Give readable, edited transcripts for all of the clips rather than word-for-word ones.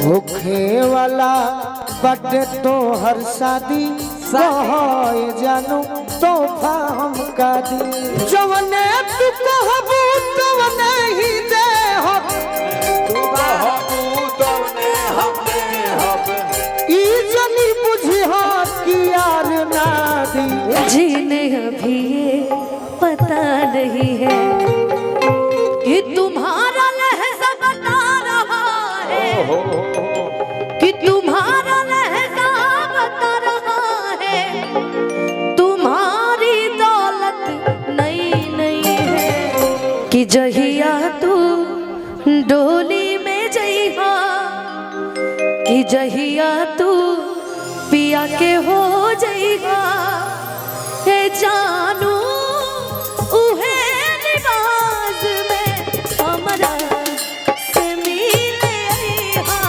होखे वाला बटे तो हर शादी कहे जानू तोहफा हमका दी जवने तू कहबू तवने ही दे हो ई जनी बुझी हो कि यार ना दी जीने अभी ये पता नहीं है कि तुम्हारा लहजा बता रहा है कि तुम्हारा लहजा बता रहा है तुम्हारी दौलत नई नई है कि जहिया तू डोली में जइहा कि जहिया तू पिया के हो जइहा हे जानू उहे लिबास में हमरा से मिले अइहा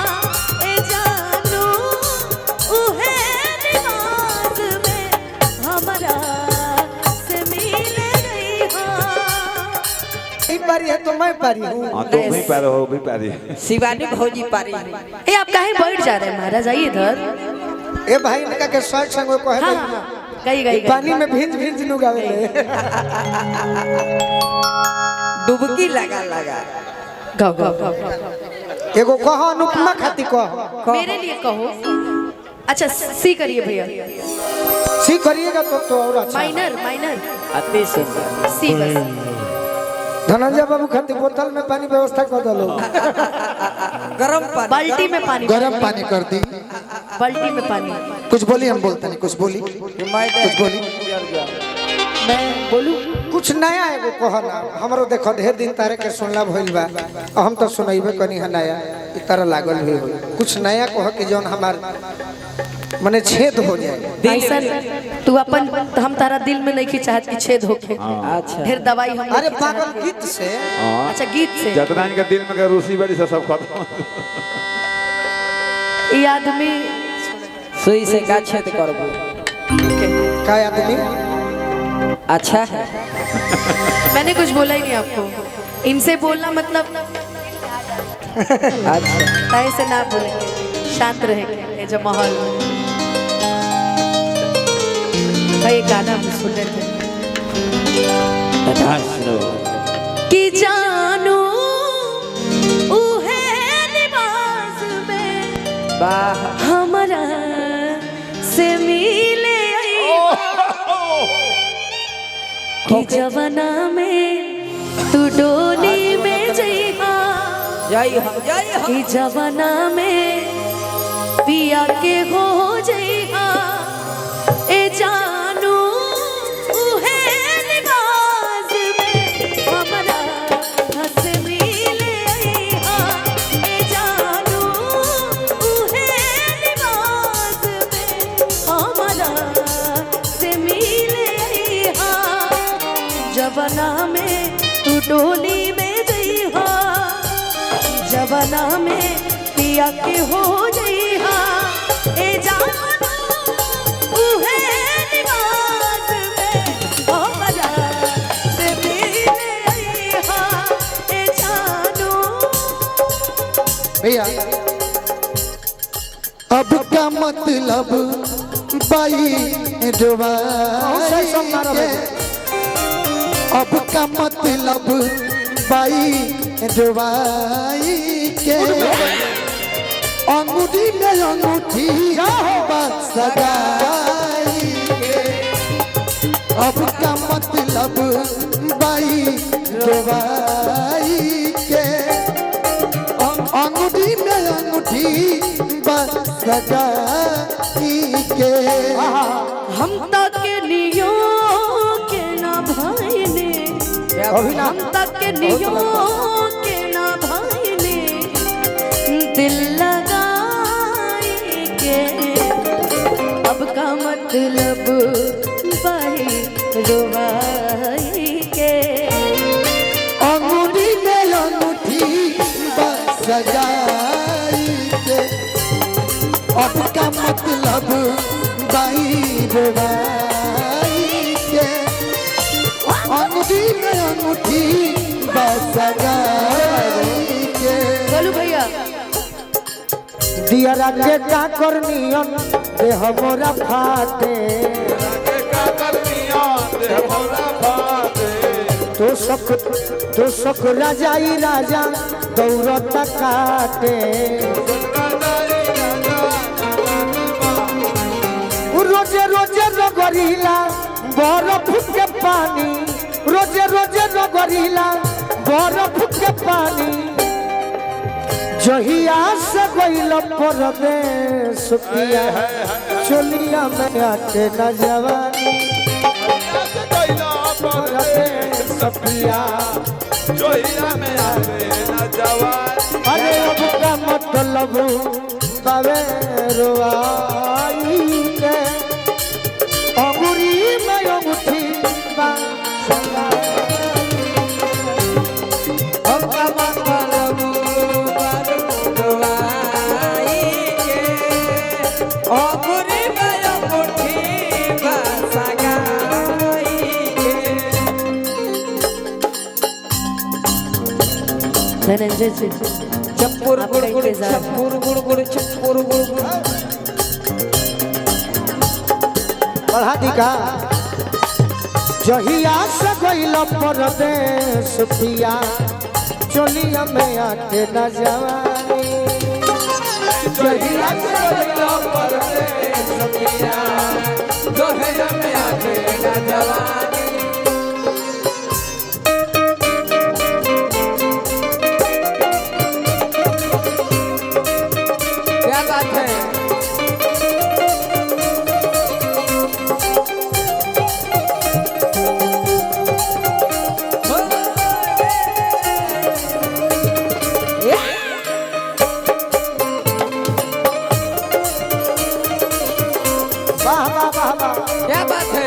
हे जानू उहे लिबास में हमरा से मिले अइहा। एक बारी है तो मैं पारी हूँ तुम भी पारो हो भी पारी शिवानी भौजी पारी ए आप काहे बैठ जा रहे हैं महाराज आइए इधर। ए भाई इनका के शर्ट संग को है हाँ हाँ गई गई पानी में भींज भींज नु गावे डुबकी लगा लगा गाओ गाओ गाओ एगो कहो अनुपमा खाती कहो मेरे लिए कहो। अच्छा सी करिए भैया सी करिएगा तो और अच्छा माइनर माइनर अति सुंदर सी बस। धनंजय बाबू खाती बोतल में पानी व्यवस्था कर दो गरम पानी बाल्टी में पानी गरम पानी कर दी बाल्टी में पानी। कुछ बोली हम बोलते नहीं कुछ बोली कुछ बोली मैं बोलूं कुछ नया एगो कहो ना हमरो देखो ढेर दिन तारे के सुनला भइल बा हम तो सुनाइबे कनी है नया इ तरह लागल भी हो कुछ नया कहो कि जौन हमार माने छेद हो जाए ऐसा तू अपन हम तारा दिल में नहीं चाहत कि छेद होके अच्छा फिर दवाई हम अरे पागल गीत से अच्छा गीत से जतना इनका दिल में रूसी बड़ी से सब खत्म ये आदमी सुई से का छेद करबो का आदमी अच्छा है मैंने कुछ बोला ही नहीं आपको इनसे बोलना मतलब अच्छा ऐसे ना बोलेंगे शांत रहेंगे ये जो माहौल भाई एक गाना हम सुन रहे थे कि जानू उहे लिबास में वाह हमरा से मिले कि जवाना में तू डोली में जइहा जय हो कि जवाना में पिया के हो जइहा ए जानू उहे लिबास में हमरा हंस मिले अइहा ए जानू उहे लिबास में हमरा से मिले अइहा जवाना में तू डोली में जइहा जवाना में पिया के हो जइहा ए जानू उहे लिबास में हमरा से मिले अइहा ए जानू। भैया अब का मतलब बाई डुबाई के अब का मतलब बाई डुबाई के अंगूठी में अंगूठी बस सगाई के अब का मतलब बाई डुबाई के अंगूठी में अंगूठी बस सगाई के हम तक नियो के ना भाई ने हम तक नियो के ना भाई ने दिल लगाई के अब का मतलब भाई रुवाई के अंगूठी में अंगूठी बस सगाई के अब का मतलब बाई डुबाई के अंगूठी में अंगूठी बस सगाई के बोलू भैया दिया के का करनियन देह मोरा फाटे तो सख राजाई राजा दौरत काटे रोजे रोजे रगरीला बरफ के पानी रोजे रोजे रगरीला बरफ के पानी जहिया से गइल परदेश पिया चोलिया में आके न जवानी परदेश पिया चोलिया में आके न जवानी अरे अब का मतलब बावे रोआई के अंगूरी में अंगूठी बा धनंजय जी चप्पुर आपका गुड़ गुड़ इंतजार है। चप्पुर गुड़ गुड़ चप्पुर गुड़ गुड़ बढ़ा दी का जहिया से गइल परदेश पिया चोलिया में आके न जवानी जहिया से गइल परदेश पिया चोलिया में आके न जवानी क्या बात है वाह वाह वाह वाह क्या बात है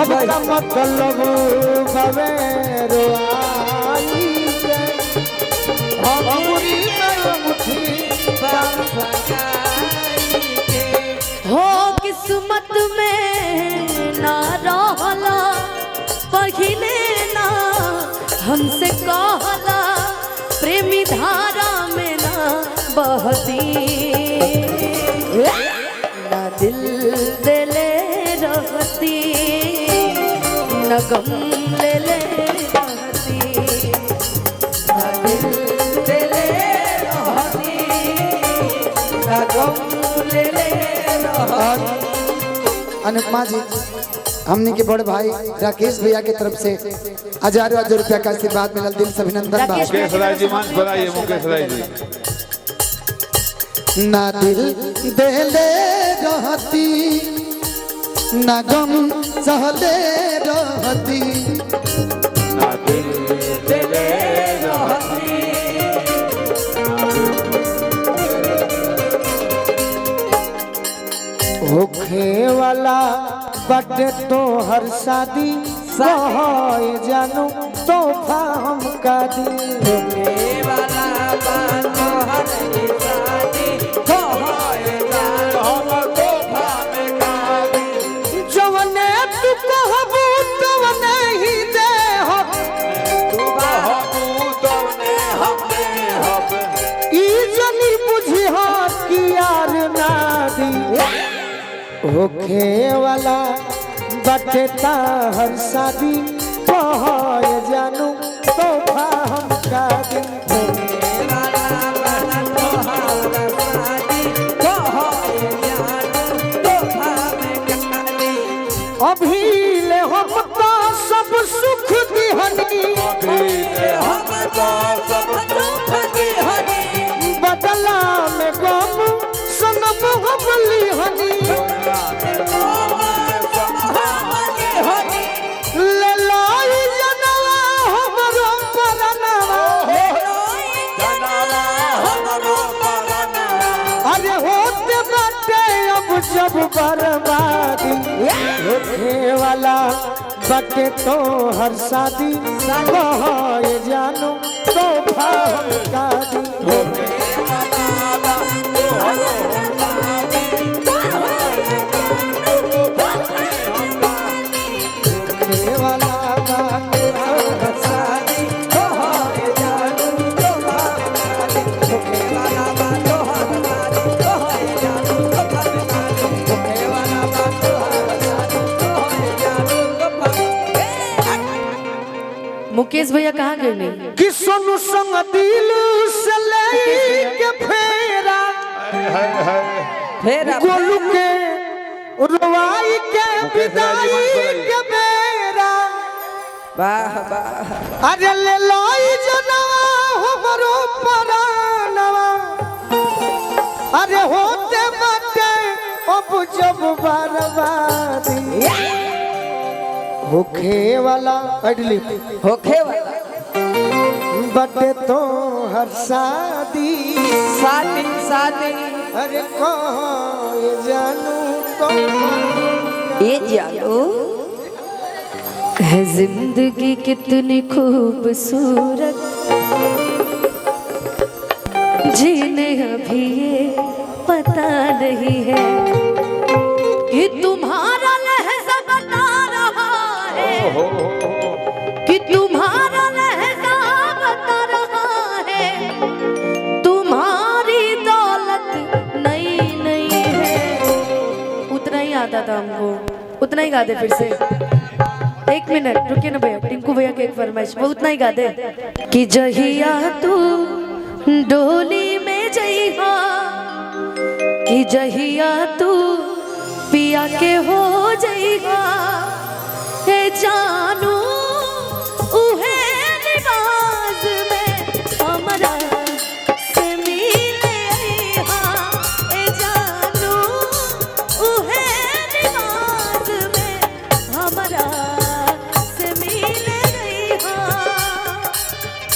अब का मतलब बावे रोआई के अंगूरी में अंगूठी हो किस्मत में ना रहला पहिले ना हमसे कहला प्रेमी धारा में ना बहती ना दिल देले रहती न गम ले रहती ना दिल देले रहती ना गम ले रहती। अनुपमा जी हमने के बड़े भाई राकेश भैया की तरफ से हजारों हजार रुपया का आशीर्वाद मिलल दिल से अभिनंदन बा राकेश मुकेश राय जी मंच पर आइए मुकेश राय जी ना दिल देले रहती ना गम सहले रहती ना दिल दिले रहती होखे वाला बटे तो हर शादी कहे जानू तोहफा हम का दी जवने तू कहबू तवने ही दे हो ई जनी बुझी हो कि यार ना दी होखे वाला बटे ता हर शादी कहे जानू तोहफा हम का दी अभी ले हम तो सब सुख दिहनी बदला में गम सनम हम लिहनी ले लाई जनवा हमरो परनवा अरे होते बाटे अब जब बर्बादी होखे वाला बटे तो हर शादी कहे जानू तो भाव का दी होखे वाला बटे तो हर शादी कहे जानू तो राकेश भैया कहाँ गए नहीं? कि सोनू संग दिल से लेके फेरा फिर गोलू के रुवाई के विदाई के बेरा वाह वाह अरे ले लाई जनवा हमरो परानवा अरे होते बाटे अब जब बर्बादी होखे वाला अडली होखे वाला बटे तो हर शादी शादी शादी अरे कहाँ ये जानू तो ये जानो है जिंदगी कितनी खूबसूरत, जिन्हें अभी ये पता नहीं है कि तुम्हारा लहजा बता रहा है, कि तुम्हारा लहजा बता रहा है, तुम्हारी दौलत नई नई है। उतना ही आता था हमको, उतना ही गा दे फिर से। एक मिनट रुकिए ना भैया, टिंकू भैया के एक फरमाइश, वो उतना ही गा दे कि जहिया तू डोली में जइहा, कि जहिया तू पिया के हो जइहा, हे जानू